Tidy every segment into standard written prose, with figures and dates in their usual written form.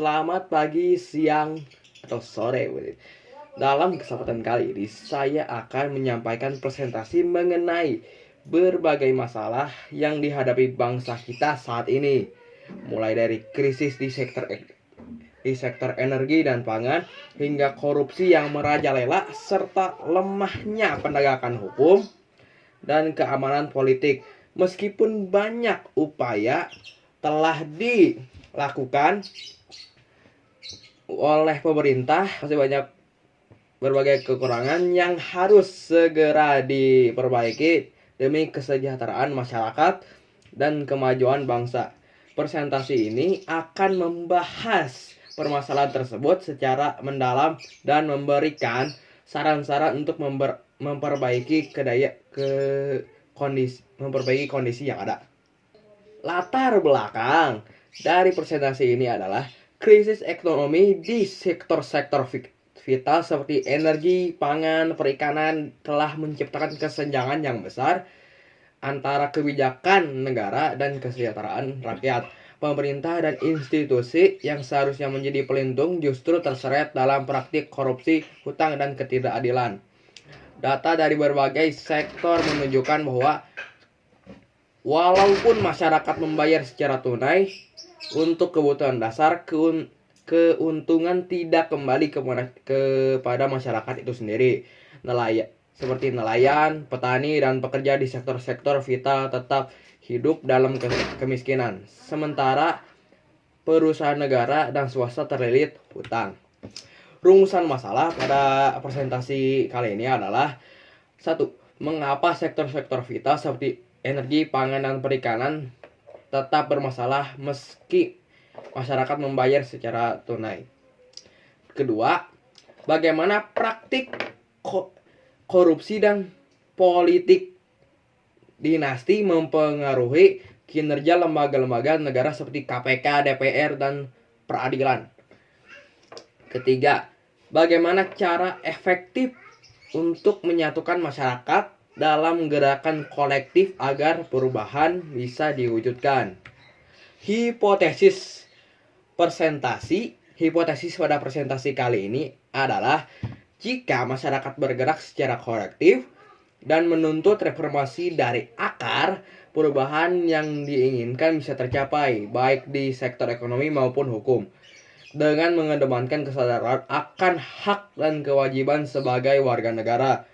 Selamat pagi, siang, atau sore. Dalam kesempatan kali ini, saya akan menyampaikan presentasi mengenai berbagai masalah yang dihadapi bangsa kita saat ini. Mulai dari krisis di sektor energi dan pangan, hingga korupsi yang merajalela, serta lemahnya penegakan hukum dan keamanan politik. Meskipun banyak upaya telah dilakukan oleh pemerintah, masih banyak berbagai kekurangan yang harus segera diperbaiki demi kesejahteraan masyarakat dan kemajuan bangsa. Presentasi ini akan membahas permasalahan tersebut secara mendalam dan memberikan saran-saran untuk memperbaiki kondisi yang ada. Latar belakang dari presentasi ini adalah krisis ekonomi di sektor-sektor vital seperti energi, pangan, perikanan telah menciptakan kesenjangan yang besar antara kebijakan negara dan kesejahteraan rakyat. Pemerintah dan institusi yang seharusnya menjadi pelindung justru terseret dalam praktik korupsi, hutang, dan ketidakadilan. Data dari berbagai sektor menunjukkan bahwa walaupun masyarakat membayar secara tunai untuk kebutuhan dasar, keuntungan tidak kembali kepada masyarakat itu sendiri. Seperti nelayan, petani, dan pekerja di sektor-sektor vital tetap hidup dalam kemiskinan. Sementara perusahaan negara dan swasta terlilit hutang. Rumusan masalah pada presentasi kali ini adalah 1. Mengapa sektor-sektor vital seperti energi, pangan, dan perikanan tetap bermasalah meski masyarakat membayar secara tunai. Kedua, bagaimana praktik korupsi dan politik dinasti mempengaruhi kinerja lembaga-lembaga negara seperti KPK, DPR, dan peradilan. Ketiga, bagaimana cara efektif untuk menyatukan masyarakat dalam gerakan kolektif agar perubahan bisa diwujudkan. Hipotesis pada presentasi kali ini adalah jika masyarakat bergerak secara kolektif dan menuntut reformasi dari akar, perubahan yang diinginkan bisa tercapai baik di sektor ekonomi maupun hukum. Dengan mengedepankan kesadaran akan hak dan kewajiban sebagai warga negara,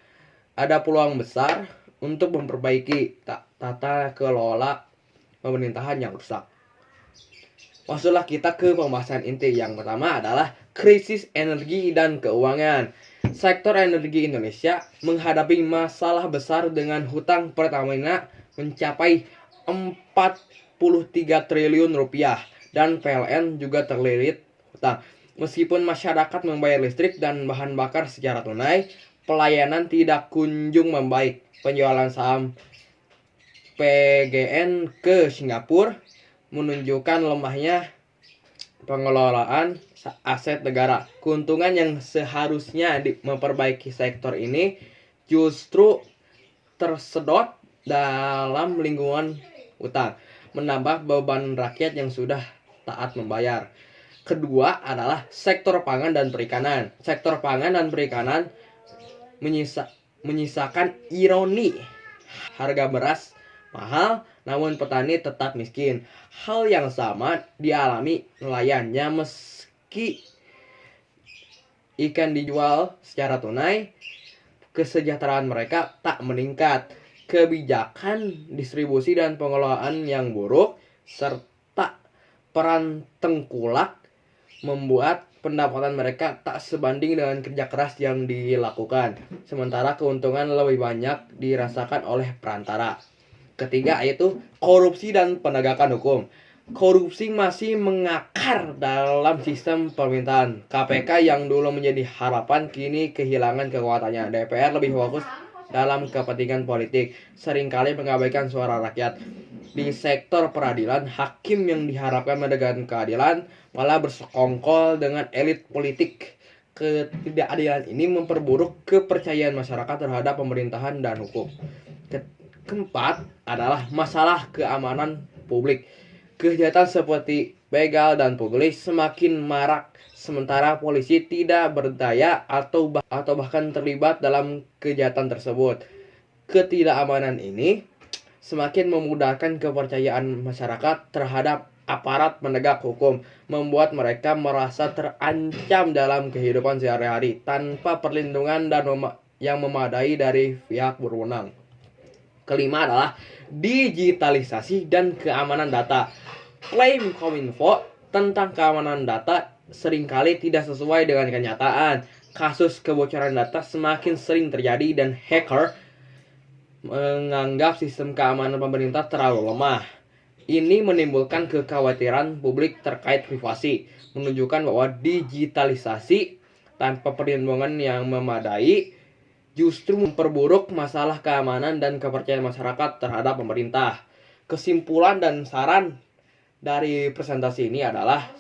ada peluang besar untuk memperbaiki tata kelola pemerintahan yang rusak. Masuklah kita ke pembahasan inti. Yang pertama adalah krisis energi dan keuangan. Sektor energi Indonesia menghadapi masalah besar dengan hutang Pertamina mencapai 43 triliun rupiah dan PLN juga terlilit hutang. Meskipun masyarakat membayar listrik dan bahan bakar secara tunai, pelayanan tidak kunjung membaik. Penjualan saham PGN ke Singapura menunjukkan lemahnya pengelolaan aset negara. Keuntungan yang seharusnya memperbaiki sektor ini justru tersedot dalam lingkungan utang, menambah beban rakyat yang sudah taat membayar. Kedua adalah sektor pangan dan perikanan. Sektor pangan dan perikanan menyisakan ironi. Harga beras mahal, namun petani tetap miskin. Hal yang sama dialami nelayannya. Meski ikan dijual secara tunai, kesejahteraan mereka tak meningkat. Kebijakan distribusi dan pengelolaan yang buruk serta peran tengkulak membuat pendapatan mereka tak sebanding dengan kerja keras yang dilakukan. Sementara keuntungan lebih banyak dirasakan oleh perantara. Ketiga yaitu korupsi dan penegakan hukum. Korupsi masih mengakar dalam sistem pemerintahan. KPK yang dulu menjadi harapan kini kehilangan kekuatannya. DPR lebih fokus dalam kepentingan politik, seringkali mengabaikan suara rakyat. Di sektor peradilan, hakim yang diharapkan menegakkan keadilan malah bersekongkol dengan elit politik. Ketidakadilan ini memperburuk kepercayaan masyarakat terhadap pemerintahan dan hukum. Keempat adalah masalah keamanan publik. Kejahatan seperti begal, dan pungli semakin marak, sementara polisi tidak berdaya atau bahkan terlibat dalam kejahatan tersebut. Ketidakamanan ini semakin memudahkan kepercayaan masyarakat terhadap aparat penegak hukum, membuat mereka merasa terancam dalam kehidupan sehari-hari tanpa perlindungan yang memadai dari pihak berwenang. Kelima adalah digitalisasi dan keamanan data. Klaim Kominfo tentang keamanan data seringkali tidak sesuai dengan kenyataan. Kasus kebocoran data semakin sering terjadi dan hacker menganggap sistem keamanan pemerintah terlalu lemah. Ini menimbulkan kekhawatiran publik terkait privasi, menunjukkan bahwa digitalisasi tanpa perlindungan yang memadai justru memperburuk masalah keamanan dan kepercayaan masyarakat terhadap pemerintah. Kesimpulan dan saran dari presentasi ini adalah,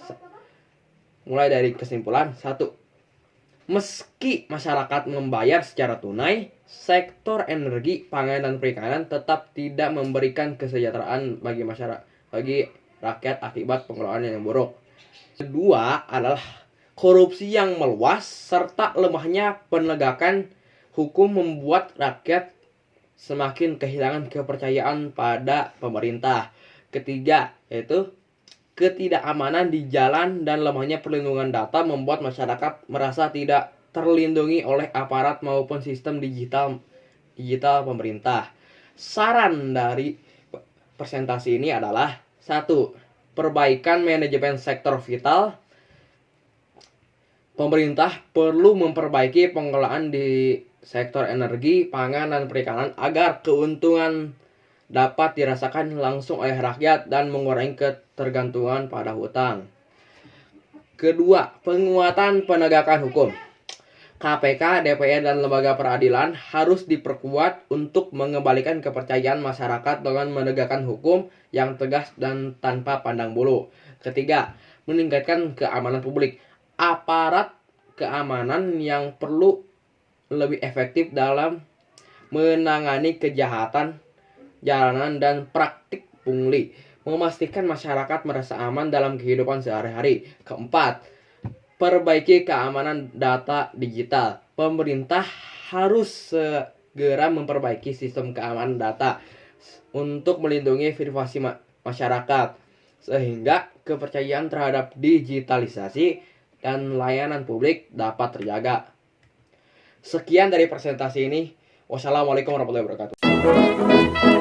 mulai dari kesimpulan, 1. Meski masyarakat membayar secara tunai, sektor energi, pangan, dan perikanan tetap tidak memberikan kesejahteraan bagi rakyat akibat pengelolaan yang buruk. Kedua adalah korupsi yang meluas serta lemahnya penegakan hukum membuat rakyat semakin kehilangan kepercayaan pada pemerintah. Ketiga, yaitu ketidakamanan di jalan dan lemahnya perlindungan data membuat masyarakat merasa tidak terlindungi oleh aparat maupun sistem digital pemerintah. Saran dari presentasi ini adalah 1. Perbaikan manajemen sektor vital. Pemerintah perlu memperbaiki pengelolaan di sektor energi, pangan, dan perikanan agar keuntungan dapat dirasakan langsung oleh rakyat dan mengurangi ketergantungan pada hutang. Kedua, penguatan penegakan hukum. KPK, DPR, dan lembaga peradilan harus diperkuat untuk mengembalikan kepercayaan masyarakat dengan menegakkan hukum yang tegas dan tanpa pandang bulu. Ketiga, meningkatkan keamanan publik. Aparat keamanan yang perlu lebih efektif dalam menangani kejahatan jalanan dan praktik pungli, memastikan masyarakat merasa aman dalam kehidupan sehari-hari. Keempat, perbaiki keamanan data digital. Pemerintah harus segera memperbaiki sistem keamanan data untuk melindungi privasi masyarakat, sehingga kepercayaan terhadap digitalisasi dan layanan publik dapat terjaga. Sekian dari presentasi ini. Wassalamualaikum warahmatullahi wabarakatuh.